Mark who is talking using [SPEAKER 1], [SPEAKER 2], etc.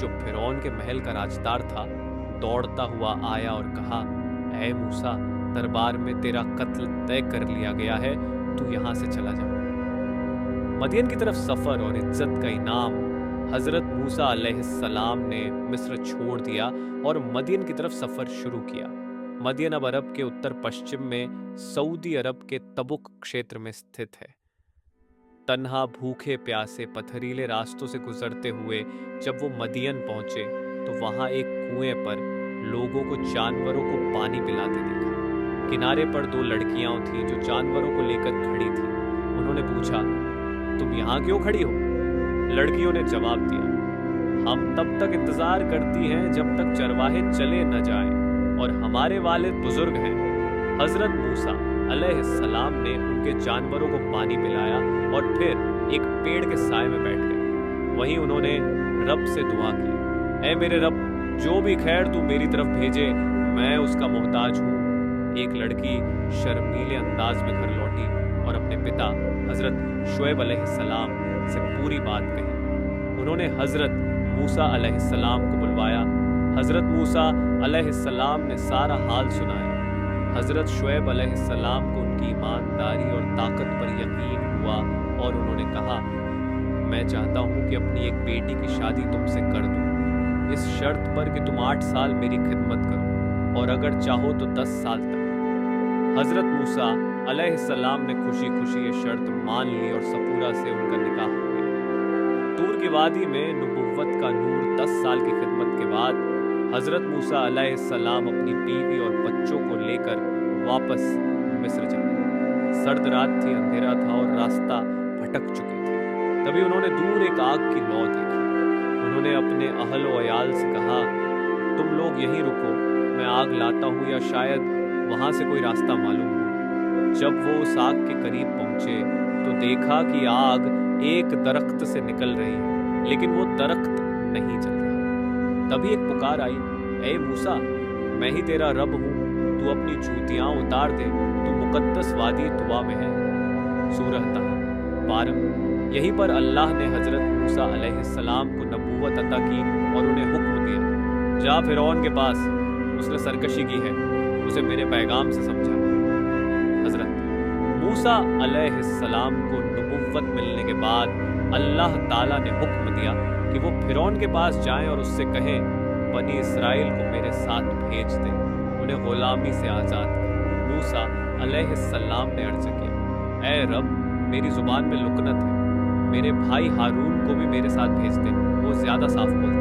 [SPEAKER 1] जो फिरौन के महल का राजदार था, दौड़ता हुआ आया और कहा, ऐ मूसा, दरबार में तेरा कत्ल तय कर लिया गया है, तू यहाँ से चला जा। मदियन की तरफ सफर और इज्जत का इनाम हजरत मूसा अलैहिस्सलाम ने मिस्र छोड़ दिया और मदियन की तरफ सफर शुरू किया। मदियन अब अरब के उत्तर पश्चिम में सऊदी अरब के तबुक क्षेत्र में स्थित है। तन्हा भूखे प्यासे पथरीले रास्तों से गुजरते हुए जब वो मदियन पहुंचे तो वहां एक कुएं पर लोगों को जानवरों को पानी पिलाते देखा। किनारे पर 2 लड़कियां थीं जो जानवरों को लेकर खड़ी थीं। उन्होंने पूछा, तुम यहाँ क्यों खड़ी हो? लड़कियों ने जवाब दिया, हम तब तक इंतजार करती हैं जब तक चरवाहे चले न जाएं और हमारे वालिद बुजुर्ग हैं। हजरत मूसा अलैहिस्सलाम ने उनके जानवरों को पानी पिलाया और फिर एक पेड़ के साए में बैठ गए। वहीं उन्होंने रब से दुआ की, ऐ मेरे रब, जो भी खैर तू मेरी तरफ भेजे, मैं उसका मोहताज हूँ। एक लड़की शर्मीले अंदाज में घर लौटी और अपने पिता हजरत शुएब अलैहिस्सलाम से पूरी बात कही। उन्होंने हजरत मूसा अलैहिस्सलाम को बुलवाया। हजरत मूसा अलैहिस्सलाम ने सारा हाल सुनाया। हजरत शुएब अलैहिस्सलाम को उनकी ईमानदारी और ताकत पर यकीन हुआ और उन्होंने कहा, मैं चाहता हूँ कि अपनी एक बेटी की शादी तुमसे कर दूँ, इस शर्त पर कि तुम 8 साल मेरी खिदमत करो और अगर चाहो तो 10 साल तक। हजरत मूसा अलैहिस्सलाम ने खुशी खुशी ये शर्त मान ली और सपूरा से उनका निकाह हो गया। तूर की वादी में नबुव्वत का नूर 10 साल की खिदमत के बाद हजरत मूसा अलैहिस्सलाम अपनी बीवी और बच्चों को लेकर वापस मिस्र जा गए। सर्द रात थी, अंधेरा था और रास्ता भटक चुके थे। तभी उन्होंने दूर एक आग की लौ देखी। उन्होंने अपने अहल व अयाल से कहा, तुम लोग यहीं रुको, मैं आग लाता हूँ या शायद वहां से कोई रास्ता मालूम हो। जब वो उस आग के करीब पहुंचे तो देखा कि आग एक दरख्त से निकल रही है, लेकिन वो दरख्त नहीं जल रहा। तभी एक पुकार आई, ऐ मूसा, मैं ही तेरा रब हूँ, तू अपनी जूतियां उतार दे, तू मुकद्दस वादी तुवा में है। सूरह ताहा 12। यहीं पर अल्लाह ने हजरत मूसा अलैहिस्सलाम को नबूवत अता की और उन्हें हुक्म दिया, जा फिरौन के पास, उसने सरकशी की है, उसे मेरे पैगाम से समझा। हजरत मूसा अलैहिस्सलाम को नबुव्वत मिलने के बाद अल्लाह ताला ने हुक्म दिया कि वो फिरौन के पास जाएं और उससे कहें, बनी इस्राइल को मेरे साथ भेज दें, उन्हें गुलामी से आज़ाद करें। मूसा अलैहिस्सलाम ने अर्ज किया, ऐ रब, मेरी जुबान में लुकनत है, मेरे भाई हारून को भी मेरे साथ भेज दे, वो ज्यादा साफ बोलते